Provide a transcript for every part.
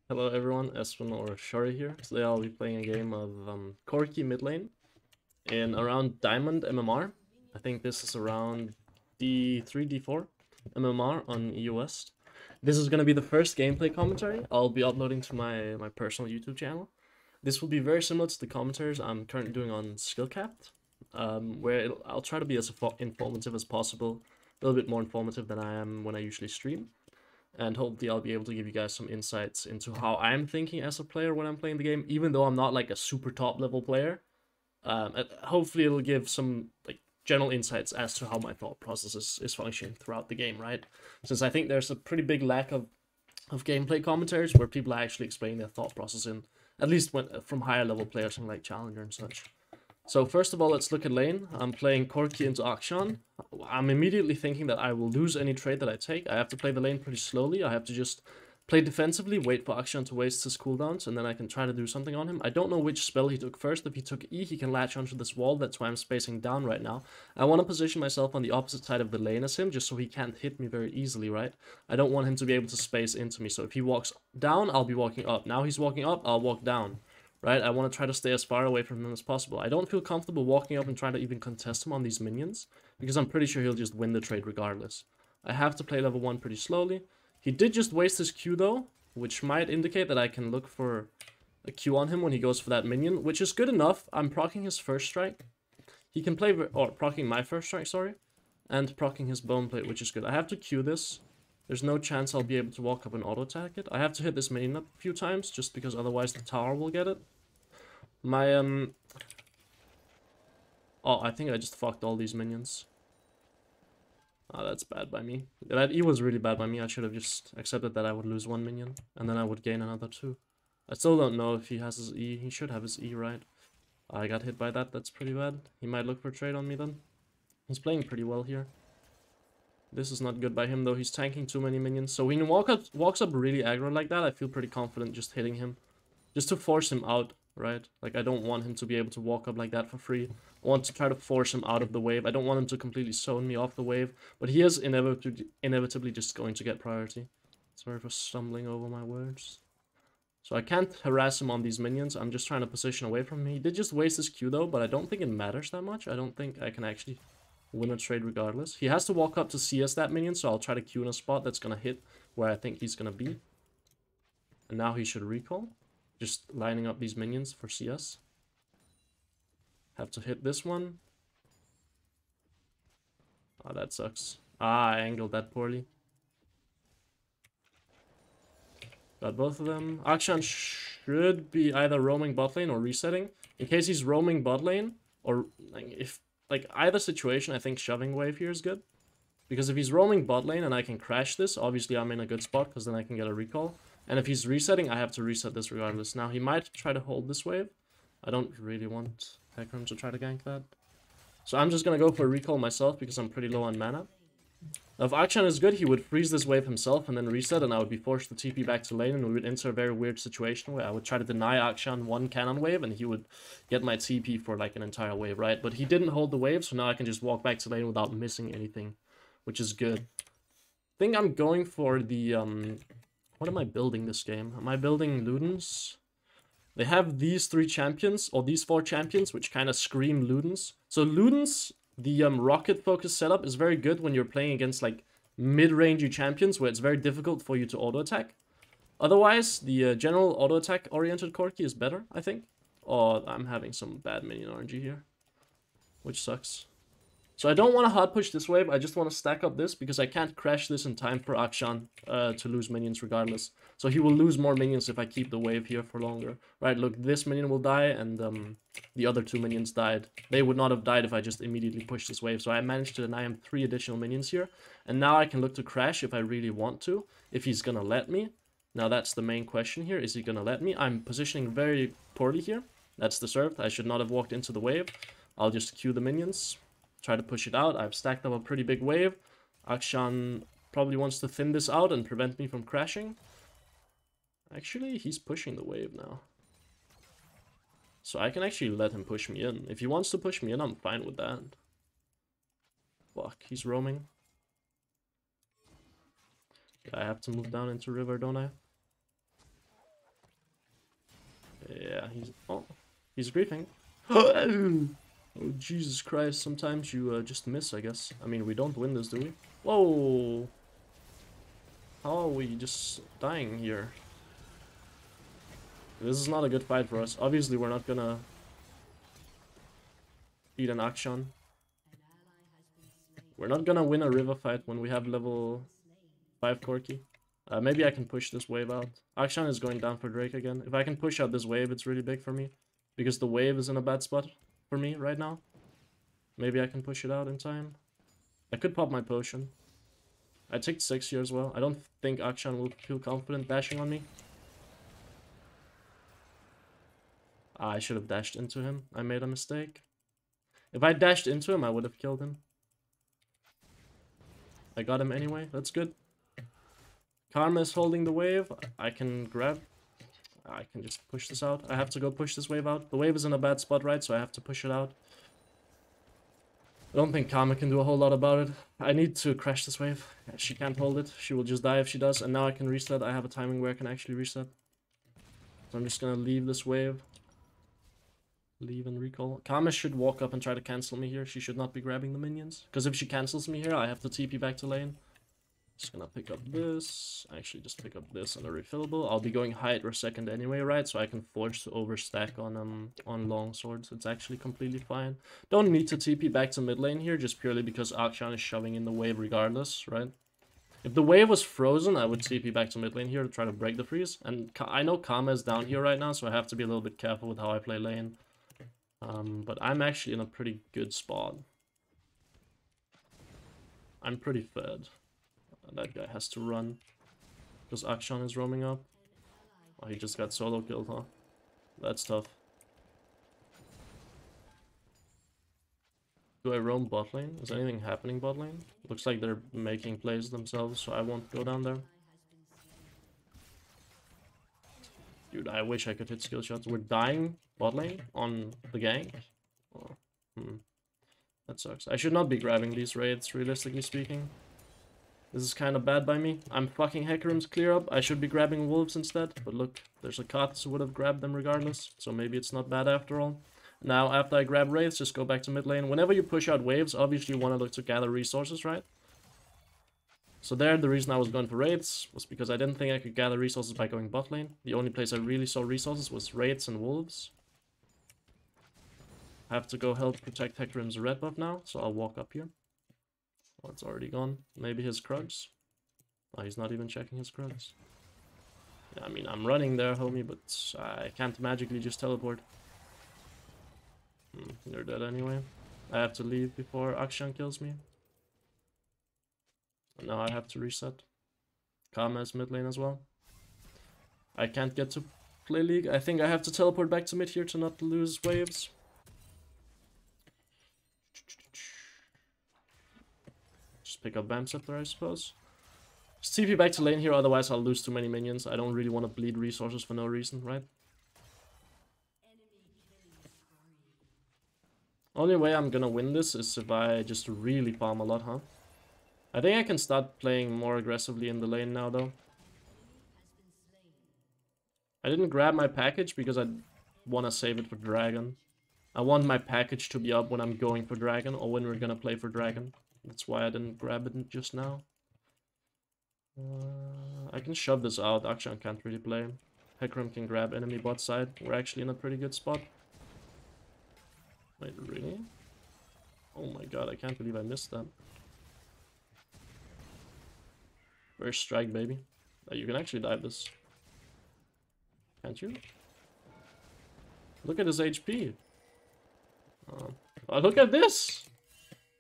Hello everyone, Espen or Shari here. Today I'll be playing a game of Corki mid lane in around Diamond MMR. I think this is around D3, D4 MMR on EU West. This is going to be the first gameplay commentary I'll be uploading to my personal YouTube channel. This will be very similar to the commentaries I'm currently doing on Skillcapped, where I'll try to be as informative as possible, a little bit more informative than I am when I usually stream. And hopefully I'll be able to give you guys some insights into how I'm thinking as a player when I'm playing the game, even though I'm not like a super top level player. Hopefully it'll give some like general insights as to how my thought process is functioning throughout the game, right? Since I think there's a pretty big lack of gameplay commentaries where people are actually explaining their thought process in, at least when from higher level players and like Challenger and such. So first of all, let's look at lane. I'm playing Corki into Akshan. I'm immediately thinking that I will lose any trade that I take. I have to play the lane pretty slowly. I have to just play defensively, wait for Akshan to waste his cooldowns, and then I can try to do something on him. I don't know which spell he took first. If he took E, he can latch onto this wall. That's why I'm spacing down right now. I want to position myself on the opposite side of the lane as him, just so he can't hit me very easily, right? I don't want him to be able to space into me. So if he walks down, I'll be walking up. Now he's walking up, I'll walk down. Right, I want to try to stay as far away from him as possible. I don't feel comfortable walking up and trying to even contest him on these minions, because I'm pretty sure he'll just win the trade regardless. I have to play level 1 pretty slowly. He did just waste his Q though, which might indicate that I can look for a Q on him when he goes for that minion, which is good enough. I'm proccing his first strike. He can play, or proccing my first strike, sorry, and proccing his bone plate, which is good. I have to Q this. There's no chance I'll be able to walk up and auto-attack it. I have to hit this minion up a few times, just because otherwise the tower will get it. My, Oh, I think I just fucked all these minions. Ah, that's bad by me. That E was really bad by me. I should have just accepted that I would lose one minion, and then I would gain another two. I still don't know if he has his E. He should have his E, right? I got hit by that. That's pretty bad. He might look for trade on me then. He's playing pretty well here. This is not good by him, though. He's tanking too many minions. So when he walks up really aggro like that, I feel pretty confident just hitting him. Just to force him out, right? Like, I don't want him to be able to walk up like that for free. I want to try to force him out of the wave. I don't want him to completely zone me off the wave. But he is inevitably just going to get priority. Sorry for stumbling over my words. So I can't harass him on these minions. I'm just trying to position away from him. He did just waste his Q though, but I don't think it matters that much. I don't think I can actually win a trade regardless. He has to walk up to CS that minion, so I'll try to Q in a spot that's going to hit where I think he's going to be. And now he should recall. Just lining up these minions for CS. Have to hit this one. Oh, that sucks. Ah, I angled that poorly. Got both of them. Akshan should be either roaming bot lane or resetting. In case he's roaming bot lane, or if like either situation, I think shoving wave here is good. Because if he's roaming bot lane and I can crash this, obviously I'm in a good spot because then I can get a recall. And if he's resetting, I have to reset this regardless. Now, he might try to hold this wave. I don't really want Hecarim to try to gank that. So I'm just going to go for a recall myself because I'm pretty low on mana. Now, if Akshan is good, he would freeze this wave himself and then reset, and I would be forced to TP back to lane, and we would enter a very weird situation where I would try to deny Akshan one cannon wave, and he would get my TP for like an entire wave, right? But he didn't hold the wave, so now I can just walk back to lane without missing anything, which is good. I think I'm going for the... What am I building this game? Am I building Ludens? They have these 3 champions, or these 4 champions, which kind of scream Ludens. So Ludens, the rocket-focused setup, is very good when you're playing against, like, mid-rangey champions, where it's very difficult for you to auto-attack. Otherwise, the general auto-attack-oriented Corki is better, I think. Oh, I'm having some bad minion RNG here, which sucks. So I don't want to hard push this wave, I just want to stack up this, because I can't crash this in time for Akshan to lose minions regardless. So he will lose more minions if I keep the wave here for longer. Right, look, this minion will die, and the other 2 minions died. They would not have died if I just immediately pushed this wave. So I managed to deny him 3 additional minions here. And now I can look to crash if I really want to, if he's gonna let me. Now that's the main question here, is he gonna let me? I'm positioning very poorly here. That's deserved, I should not have walked into the wave. I'll just queue the minions. Try to push it out. I've stacked up a pretty big wave. Akshan probably wants to thin this out and prevent me from crashing. Actually, he's pushing the wave now. So I can actually let him push me in. If he wants to push me in, I'm fine with that. Fuck, he's roaming. I have to move down into river, don't I? Yeah, he's griefing. Oh, Jesus Christ. Sometimes you just miss, I guess. I mean, we don't win this, do we? Whoa. How are we just dying here? This is not a good fight for us. Obviously, we're not gonna beat an Akshan. We're not gonna win a river fight when we have level 5 Corki. Maybe I can push this wave out. Akshan is going down for Drake again. If I can push out this wave, it's really big for me. Because the wave is in a bad spot for me right now. Maybe I can push it out in time. I could pop my potion. I ticked 6 here as well. I don't think Akshan will feel confident dashing on me. I should have dashed into him. I made a mistake. If I dashed into him, I would have killed him. I got him anyway. That's good. Karma is holding the wave. I can grab. I can just push this out. I have to go push this wave out. The wave is in a bad spot, right? So I have to push it out. I don't think Karma can do a whole lot about it. I need to crash this wave. She can't hold it. She will just die if she does. And now I can reset. I have a timing where I can actually reset. So I'm just gonna leave this wave. Leave and recall. Karma should walk up and try to cancel me here. She should not be grabbing the minions. Because if she cancels me here, I have to TP back to lane. Just gonna pick up this. Actually, just pick up this and a refillable. I'll be going Hydra second anyway, right? So I can force to overstack on long swords. It's actually completely fine. Don't need to TP back to mid lane here, just purely because Akshan is shoving in the wave regardless, right? If the wave was frozen, I would TP back to mid lane here to try to break the freeze. And I know Karma is down here right now, so I have to be a little bit careful with how I play lane. But I'm actually in a pretty good spot. I'm pretty fed. That guy has to run. Because Akshan is roaming up. Oh, he just got solo killed, huh? That's tough. Do I roam bot lane? Is anything happening bot lane? Looks like they're making plays themselves, so I won't go down there. Dude, I wish I could hit skill shots. We're dying bot lane on the gank. Oh, that sucks. I should not be grabbing these raids, realistically speaking. This is kind of bad by me. I'm fucking Hecarim's clear up. I should be grabbing wolves instead. But look, there's a Koth who would have grabbed them regardless. So maybe it's not bad after all. Now, after I grab wraiths, just go back to mid lane. Whenever you push out waves, obviously you want to look to gather resources, right? So there, the reason I was going for raids was because I didn't think I could gather resources by going bot lane. The only place I really saw resources was raids and wolves. I have to go help protect Hecarim's red buff now, so I'll walk up here. Oh, it's already gone. Maybe his Krugs. Oh, he's not even checking his Krugs. Yeah, I mean, I'm running there, homie, but I can't magically just teleport. You're dead anyway. I have to leave before Akshan kills me. And now I have to reset. Karma is mid lane as well. I can't get to play League. I think I have to teleport back to mid here to not lose waves. Just pick up Bam Scepter, I suppose. Just TP back to lane here, otherwise I'll lose too many minions. I don't really want to bleed resources for no reason, right? Only way I'm gonna win this is if I just really farm a lot, huh? I think I can start playing more aggressively in the lane now, though. I didn't grab my package because I want to save it for Dragon. I want my package to be up when I'm going for Dragon or when we're gonna play for Dragon. That's why I didn't grab it just now. I can shove this out. Akshan can't really play. Hecarim can grab enemy bot side. We're actually in a pretty good spot. Wait, really? Oh my god, I can't believe I missed that. Where's strike, baby? You can actually dive this. Can't you? Look at his HP. Oh, look at this!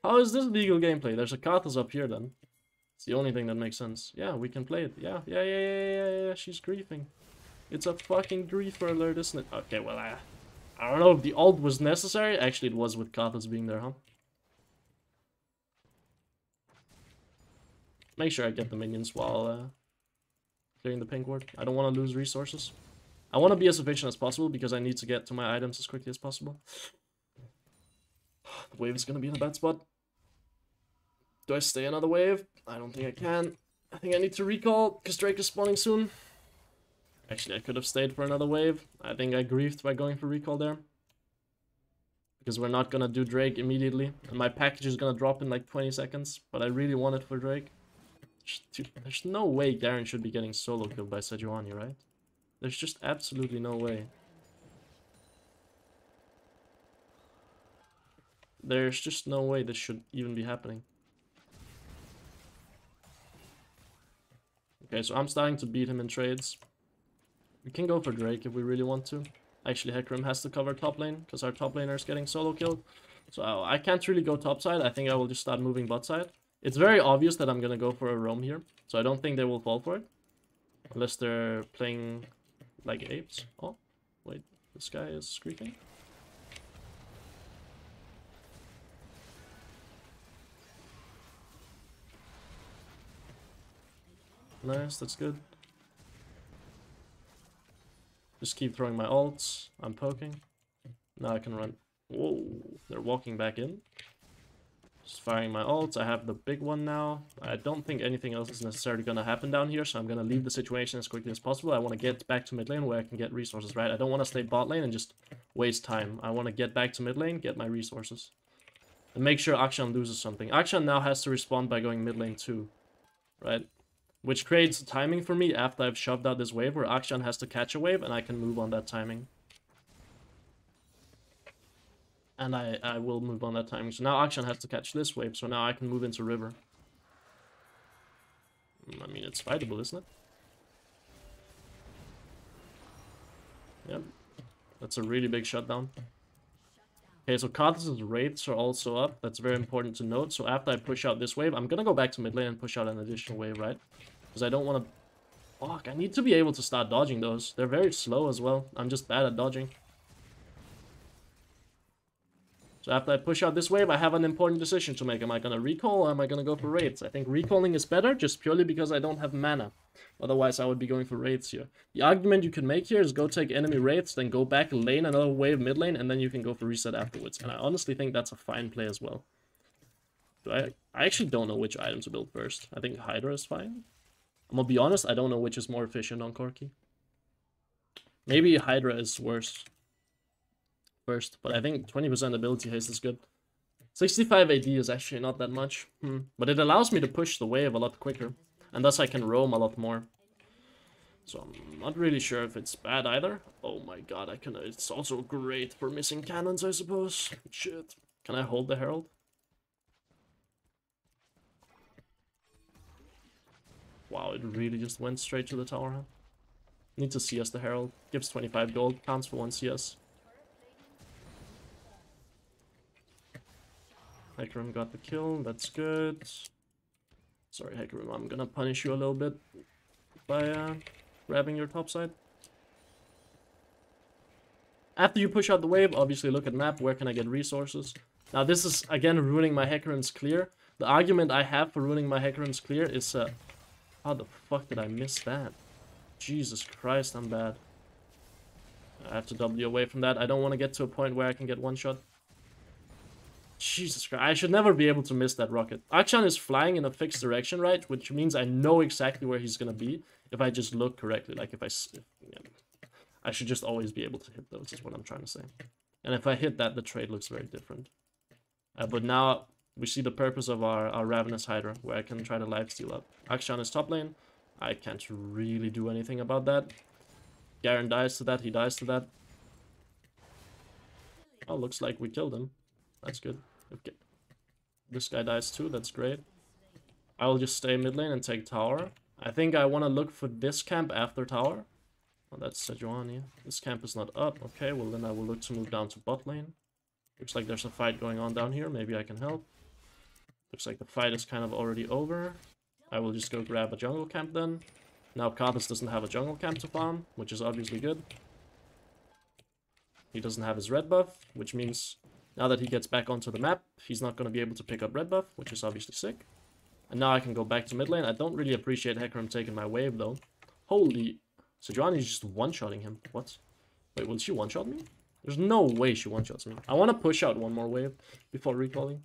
How is this legal gameplay? There's a Kathas up here then. It's the only thing that makes sense. Yeah, we can play it. Yeah, she's griefing. It's a fucking griefer alert, isn't it? Okay, well, I don't know if the ult was necessary. Actually, it was with Kathas being there, huh? Make sure I get the minions while clearing the pink ward. I don't want to lose resources. I want to be as efficient as possible because I need to get to my items as quickly as possible. The wave is going to be in a bad spot. Do I stay another wave? I don't think I can. I think I need to recall because Drake is spawning soon. Actually, I could have stayed for another wave. I think I griefed by going for recall there. Because we're not gonna do Drake immediately. And my package is gonna drop in like 20 seconds. But I really want it for Drake. There's no way Garen should be getting solo killed by Sejuani, right? There's just absolutely no way. There's just no way this should even be happening. Okay, so I'm starting to beat him in trades. We can go for Drake if we really want to. Actually, Hecarim has to cover top lane, because our top laner is getting solo killed. So I can't really go top side. I think I will just start moving bot side. It's very obvious that I'm gonna go for a roam here. So I don't think they will fall for it. Unless they're playing like apes. Oh, wait, this guy is screaming. Nice, that's good. Just keep throwing my ults. I'm poking. Now I can run. Whoa, they're walking back in. Just firing my ults. I have the big one now. I don't think anything else is necessarily going to happen down here, so I'm going to leave the situation as quickly as possible. I want to get back to mid lane where I can get resources, right? I don't want to stay bot lane and just waste time. I want to get back to mid lane, get my resources. And make sure Akshan loses something. Akshan now has to respond by going mid lane too, right? Which creates timing for me after I've shoved out this wave where Akshan has to catch a wave and I can move on that timing. And I will move on that timing. So now Akshan has to catch this wave, so now I can move into river. I mean, it's fightable, isn't it? Yep. That's a really big shutdown. Okay, so Karthus' wraiths are also up. That's very important to note. So after I push out this wave, I'm gonna go back to mid lane and push out an additional wave, right? Because I don't want to... Fuck, I need to be able to start dodging those. They're very slow as well. I'm just bad at dodging. So after I push out this wave, I have an important decision to make. Am I gonna recall or am I gonna go for wraiths? I think recalling is better just purely because I don't have mana. Otherwise, I would be going for wraiths here. The argument you can make here is go take enemy wraiths, then go back lane another wave mid lane, and then you can go for reset afterwards. And I honestly think that's a fine play as well. So I actually don't know which item to build first. I think Hydra is fine. I'm gonna be honest, I don't know which is more efficient on Corki. Maybe Hydra is worse first, but I think 20% ability haste is good. 65 AD is actually not that much, but it allows me to push the wave a lot quicker, and thus I can roam a lot more. So I'm not really sure if it's bad either. Oh my god, it's also great for missing cannons, I suppose. Shit. Can I hold the Herald? Wow, it really just went straight to the tower, huh? Need to CS the Herald. Gives 25 gold, counts for 1 CS. Hecarim got the kill, that's good. Sorry, Hecarim, I'm gonna punish you a little bit by grabbing your top side. After you push out the wave, obviously look at map, where can I get resources? Now this is, again, ruining my Hecarim's clear. The argument I have for ruining my Hecarim's clear is, how the fuck did I miss that? Jesus Christ, I'm bad. I have to W away from that. I don't want to get to a point where I can get one shot. Jesus Christ, I should never be able to miss that rocket. Akshan is flying in a fixed direction, right? Which means I know exactly where he's gonna be if I just look correctly. Like if I should just always be able to hit those, is what I'm trying to say. And if I hit that, the trade looks very different. But now we see the purpose of our Ravenous Hydra, where I can try to lifesteal up. Akshan is top lane. I can't really do anything about that. Garen dies to that, he dies to that. Oh, looks like we killed him. That's good. Okay. This guy dies too, that's great. I will just stay mid lane and take tower. I think I want to look for this camp after tower. Oh, that's Sejuani. This camp is not up. Okay, well then I will look to move down to bot lane. Looks like there's a fight going on down here. Maybe I can help. Looks like the fight is kind of already over. I will just go grab a jungle camp then. Now Karthus doesn't have a jungle camp to farm, which is obviously good. He doesn't have his red buff, which means now that he gets back onto the map, he's not going to be able to pick up red buff, which is obviously sick. And now I can go back to mid lane. I don't really appreciate Hecarim taking my wave though. Holy... Sejuani is just one-shotting him. What? Wait, will she one-shot me? There's no way she one-shots me. I want to push out one more wave before recalling.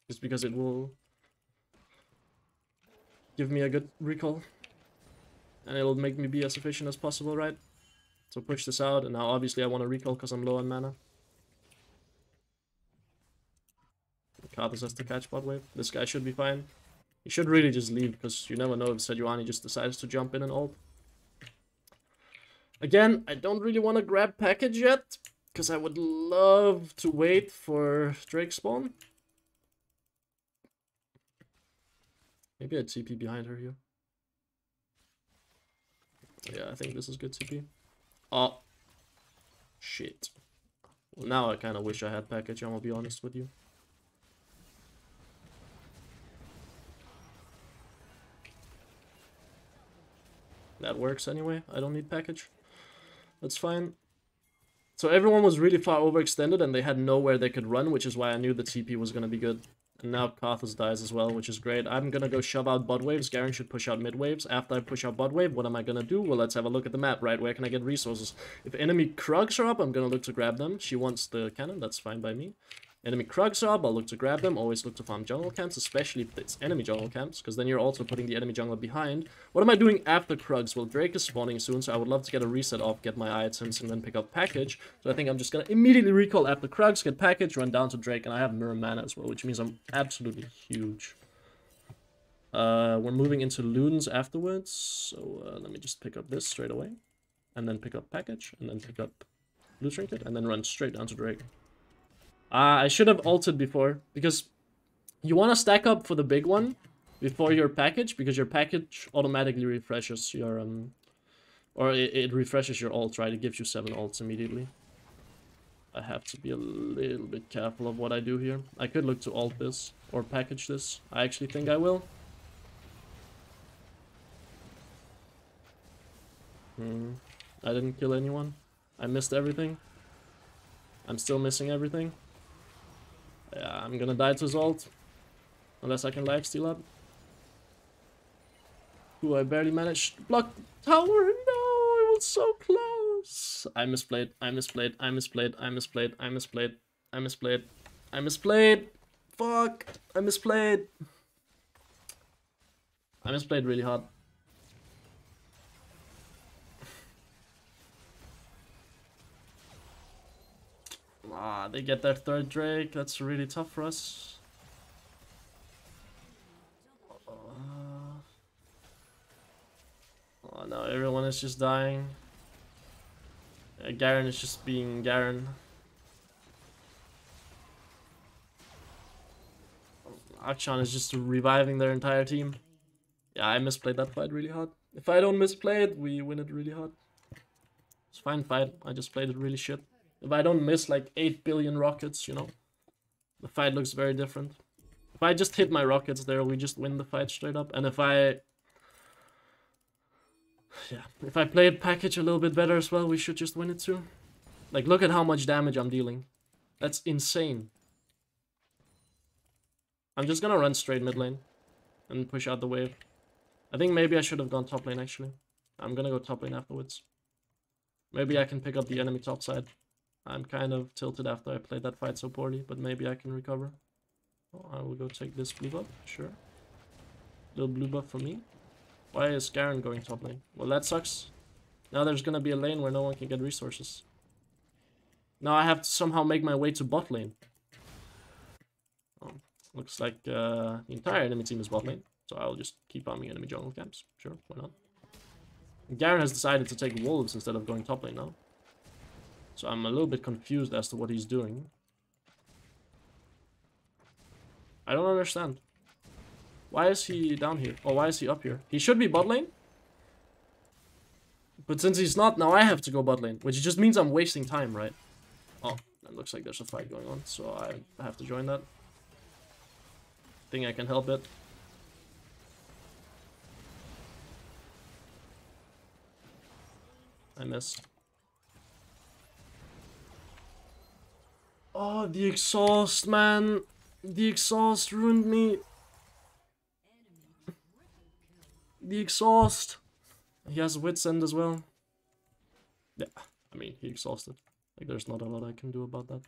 Just because it will give me a good recall. And it'll make me be as efficient as possible, right? So push this out, and now obviously I want to recall because I'm low on mana. Karthus has to catch bot wave. This guy should be fine. He should really just leave, because you never know if Sejuani just decides to jump in and ult. Again, I don't really want to grab package yet, because I would love to wait for Drake spawn. Maybe I'd TP behind her here. Yeah, I think this is good TP. Oh. Shit. Well, now I kind of wish I had package, I'm gonna be honest with you. That works anyway. I don't need package. That's fine. So everyone was really far overextended and they had nowhere they could run, which is why I knew the TP was going to be good. And now Karthus dies as well, which is great. I'm going to go shove out bot waves. Garen should push out mid waves. After I push out bot wave, what am I going to do? Well, let's have a look at the map, right? Where can I get resources? If enemy Krugs are up, I'm going to look to grab them. She wants the cannon. That's fine by me. Enemy Krugs are up, I'll look to grab them. Always look to farm jungle camps, especially if it's enemy jungle camps, because then you're also putting the enemy jungler behind. What am I doing after Krugs? Well, Drake is spawning soon, so I would love to get a reset off, get my items, and then pick up package. So I think I'm just going to immediately recall after Krugs, get package, run down to Drake, and I have mirror mana as well, which means I'm absolutely huge. We're moving into Loons afterwards, so let me just pick up this straight away. And then pick up package, and then pick up blue trinket, and then run straight down to Drake. I should have ulted before, because you want to stack up for the big one before your package, because your package automatically refreshes your, or it refreshes your ult, right? It gives you 7 ults immediately. I have to be a little bit careful of what I do here. I could look to ult this, or package this. I actually think I will. I didn't kill anyone. I missed everything. I'm still missing everything. Yeah, I'm gonna die to his ult. Unless I can lifesteal up. Ooh, I barely managed to block the tower. No, it was so close. I misplayed. I misplayed. I misplayed. I misplayed. I misplayed. I misplayed. I misplayed. Fuck. I misplayed. I misplayed really hard. Ah, they get their 3rd Drake. That's really tough for us. Oh no, everyone is just dying. Garen is just being Garen. Akshan is just reviving their entire team. Yeah, I misplayed that fight really hard. If I don't misplay it, we win it really hard. It's a fine fight. I just played it really shit. If I don't miss like 8 billion rockets, you know, the fight looks very different. If I just hit my rockets there, we just win the fight straight up. And if I played package a little bit better as well, we should just win it too. Like, look at how much damage I'm dealing. That's insane. I'm just gonna run straight mid lane and push out the wave. I think maybe I should have gone top lane actually. I'm gonna go top lane afterwards. Maybe I can pick up the enemy top side. I'm kind of tilted after I played that fight so poorly, but maybe I can recover. Oh, I will go take this blue buff, sure. Little blue buff for me. Why is Garen going top lane? Well, that sucks. Now there's gonna be a lane where no one can get resources. Now I have to somehow make my way to bot lane. Oh, looks like the entire enemy team is bot lane. So I'll just keep farming enemy jungle camps. Sure, why not? Garen has decided to take wolves instead of going top lane now. So I'm a little bit confused as to what he's doing. I don't understand. Why is he down here? Or why is he up here? He should be bot lane. But since he's not, now I have to go bot lane. Which just means I'm wasting time, right? Oh, it looks like there's a fight going on. So I have to join that. Think I can help it. I missed. Oh, the exhaust, man. The exhaust ruined me. The exhaust. He has wits end as well. Yeah, I mean, he exhausted. Like, there's not a lot I can do about that.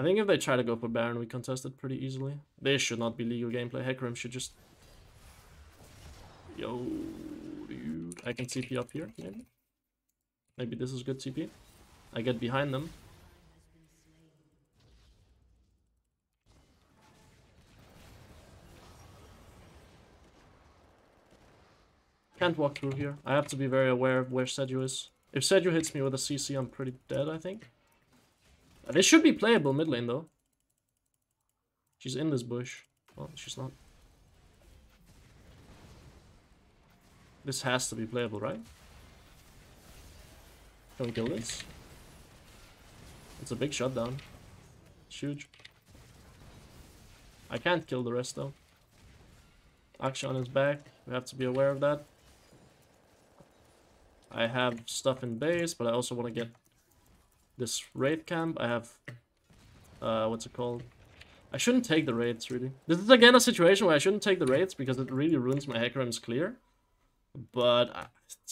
I think if they try to go for Baron, we contest it pretty easily. They should not be legal gameplay. Hecarim should just... Yo, dude. I can TP up here, maybe? Maybe this is good TP. I get behind them. Can't walk through here. I have to be very aware of where Seju is. If Seju hits me with a CC, I'm pretty dead, I think. This should be playable mid lane, though. She's in this bush. Oh, she's not. This has to be playable, right? Can we kill this? It's a big shutdown. It's huge. I can't kill the rest, though. Akshan is back. We have to be aware of that. I have stuff in base, but I also want to get this raid camp. I have... what's it called? I shouldn't take the raids, really. This is again a situation where I shouldn't take the raids because it really ruins my Hecarim's clear. But,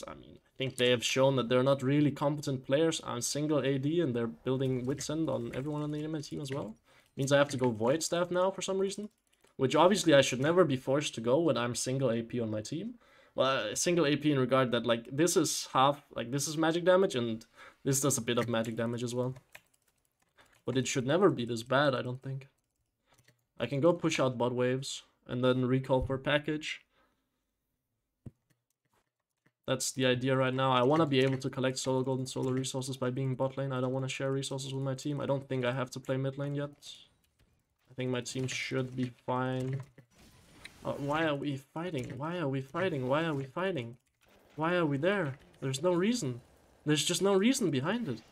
I mean, I think they have shown that they're not really competent players. I'm single AD and they're building Witsend on everyone on the enemy team as well. Means I have to go Void Staff now for some reason. Which obviously I should never be forced to go when I'm single AP on my team. Well, single AP in regard that, like, this is half, like, this is magic damage and this does a bit of magic damage as well. But it should never be this bad, I don't think. I can go push out bot waves and then recall for package. That's the idea right now. I want to be able to collect solo gold and solo resources by being bot lane. I don't want to share resources with my team. I don't think I have to play mid lane yet. I think my team should be fine. Why are we fighting? Why are we fighting? Why are we fighting? Why are we there? There's no reason. There's just no reason behind it.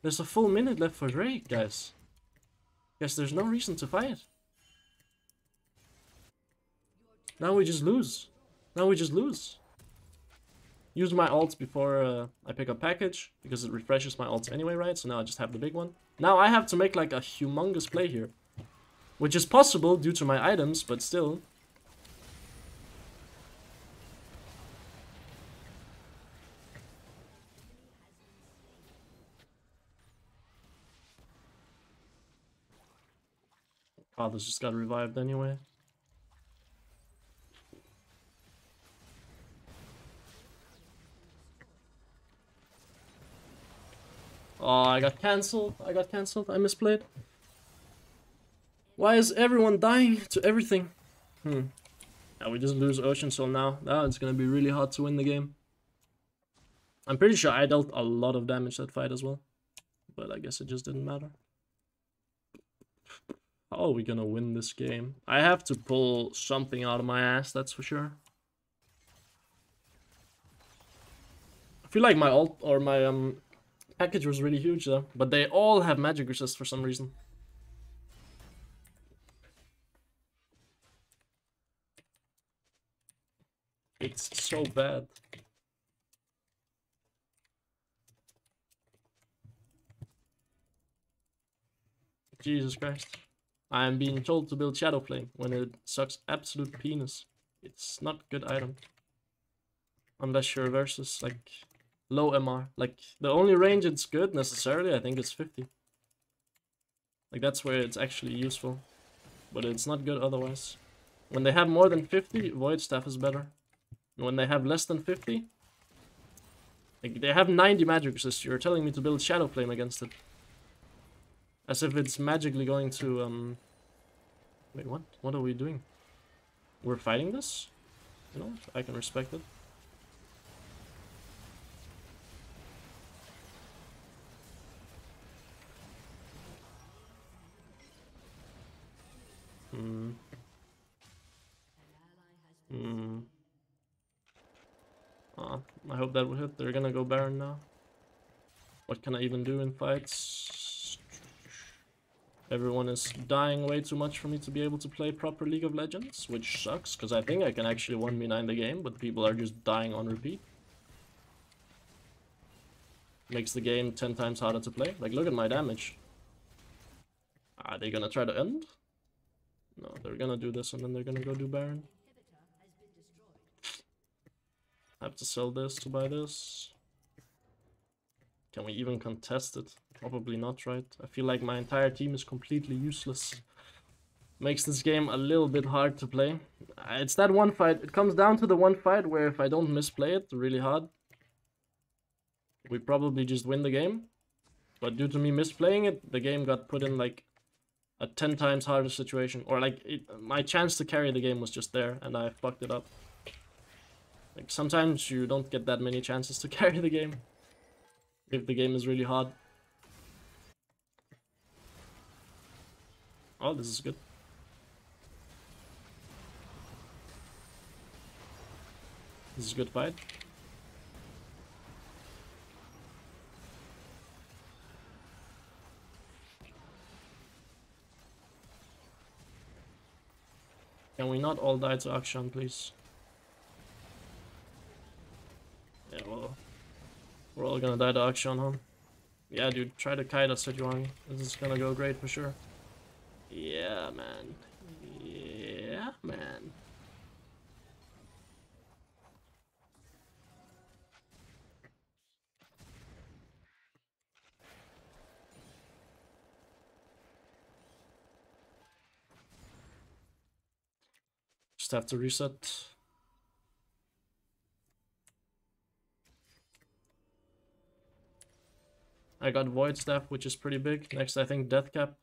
There's a full minute left for Drake, guys. Guys, there's no reason to fight. Now we just lose. Now we just lose. Use my ults before I pick up package, because it refreshes my ults anyway, right? So now I just have the big one. Now I have to make like a humongous play here. Which is possible due to my items, but still. Father's just got revived anyway. Oh, I got cancelled. I misplayed. Why is everyone dying to everything? Yeah, we just lose Ocean Soul now. Now it's gonna be really hard to win the game. I'm pretty sure I dealt a lot of damage that fight as well. But I guess it just didn't matter. How are we gonna win this game? I have to pull something out of my ass, that's for sure. I feel like my ult or my package was really huge though, but they all have magic resist for some reason. It's so bad. Jesus Christ. I am being told to build Shadow Flame when it sucks absolute penis. It's not good item. Unless you're versus like low MR. Like the only range it's good necessarily, I think it's 50. Like that's where it's actually useful. But it's not good otherwise. When they have more than 50, Void Staff is better. And when they have less than 50, like they have 90 magic resist. You're telling me to build Shadow Flame against it. As if it's magically going to, Wait, what? What are we doing? We're fighting this? You know, I can respect it. I hope that will hit. They're gonna go Baron now. What can I even do in fights? Everyone is dying way too much for me to be able to play proper League of Legends, which sucks, because I think I can actually 1v9 the game, but people are just dying on repeat. Makes the game 10 times harder to play. Like, look at my damage. Are they gonna try to end? No, they're gonna do this and then they're gonna go do Baron. I have to sell this to buy this. Can we even contest it? Probably not, right? I feel like my entire team is completely useless. Makes this game a little bit hard to play. It's that one fight. It comes down to the one fight where if I don't misplay it really hard, we probably just win the game. But due to me misplaying it, the game got put in like a 10 times harder situation. Or like, my chance to carry the game was just there, and I fucked it up. Like, sometimes you don't get that many chances to carry the game if the game is really hard. Oh, this is good. This is a good fight. Can we not all die to Akshan, please? Yeah, well, we're all gonna die to Akshan, huh? Yeah, dude, try to kite us, Sejuani. This is gonna go great for sure. Yeah, man. Yeah, man. Just have to reset. I got Void Staff, which is pretty big. Next, I think Death Cap.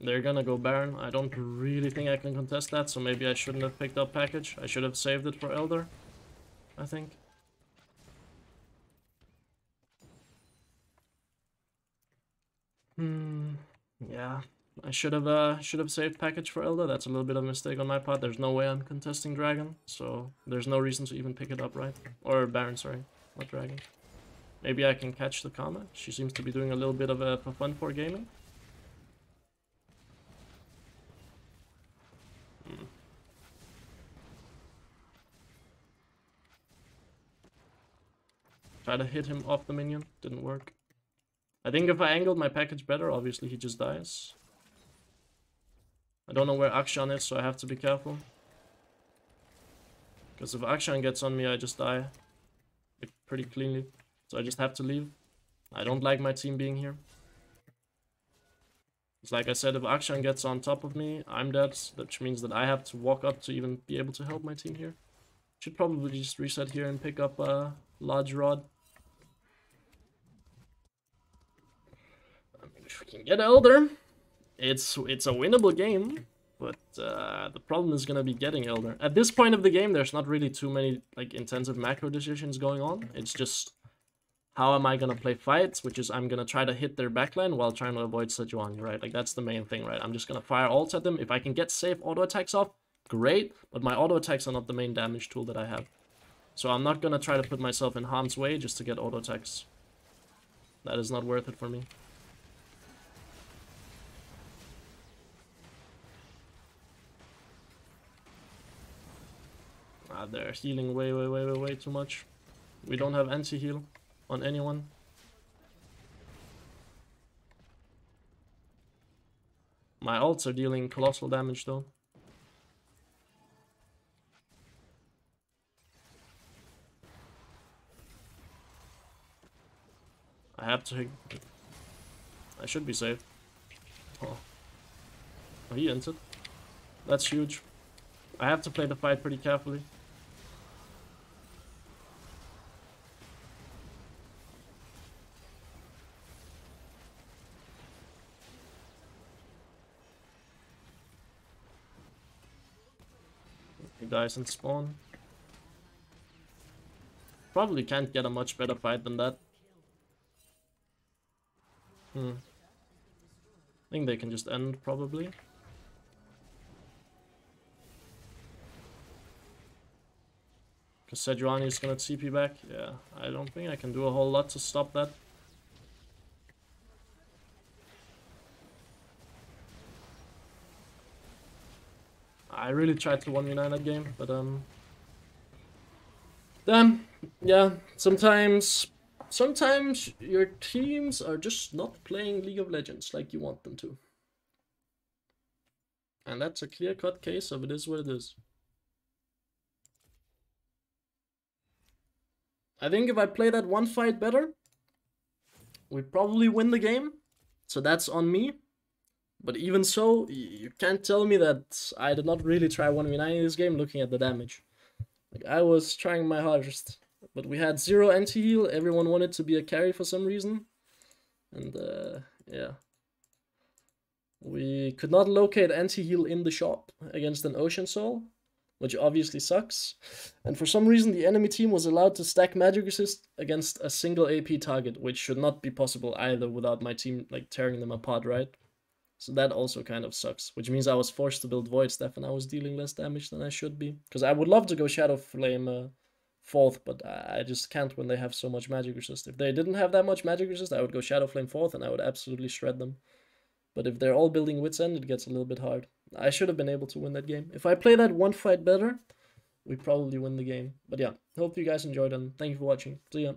They're gonna go Baron. I don't really think I can contest that, so maybe I shouldn't have picked up Package. I should have saved it for Elder, I think. Yeah. I should have saved Package for Elder. That's a little bit of a mistake on my part. There's no way I'm contesting Dragon, so there's no reason to even pick it up, right? Or Baron, sorry, not Dragon. Maybe I can catch the Kama. She seems to be doing a little bit of a fun for gaming. Try to hit him off the minion. Didn't work. I think if I angled my package better, obviously he just dies. I don't know where Akshan is, so I have to be careful. Because if Akshan gets on me, I just die. Like, pretty cleanly. So I just have to leave. I don't like my team being here. It's like I said, if Akshan gets on top of me, I'm dead. Which means that I have to walk up to even be able to help my team here. Should probably just reset here and pick up a large rod. I mean, if we can get Elder, it's a winnable game. But the problem is gonna be getting Elder. At this point of the game, there's not really too many like intensive macro decisions going on. It's just how am I gonna play fights, which is I'm gonna try to hit their backline while trying to avoid Sejuani, right? Like that's the main thing, right? I'm just gonna fire ults at them. If I can get safe auto attacks off, great. But my auto attacks are not the main damage tool that I have. So I'm not gonna try to put myself in harm's way just to get auto attacks. That is not worth it for me. They're healing way too much. We don't have anti-heal on anyone. My ults are dealing colossal damage though. I have to hit. I should be safe. Oh, he entered. That's huge. I have to play the fight pretty carefully. He dies in spawn. Probably can't get a much better fight than that. I think they can just end, probably. Because Sejuani is gonna TP back. Yeah, I don't think I can do a whole lot to stop that. I really tried to 1v9 that game, but damn, yeah, sometimes your teams are just not playing League of Legends like you want them to. And that's a clear-cut case of it is what it is. I think if I play that one fight better, we probably win the game. So that's on me. But even so, you can't tell me that I did not really try 1v9 in this game looking at the damage. Like, I was trying my hardest. But we had 0 anti-heal, everyone wanted to be a carry for some reason. And yeah. We could not locate anti-heal in the shop against an Ocean Soul, which obviously sucks. And for some reason the enemy team was allowed to stack magic resist against a single AP target, which should not be possible either without my team like tearing them apart, right? So that also kind of sucks, which means I was forced to build Void Staff and I was dealing less damage than I should be. Because I would love to go Shadow Flame 4th, but I just can't when they have so much magic resist. If they didn't have that much magic resist, I would go Shadow Flame 4th and I would absolutely shred them. But if they're all building Wit's End, it gets a little bit hard. I should have been able to win that game. If I play that one fight better, we probably win the game. But yeah, hope you guys enjoyed and thank you for watching. See ya.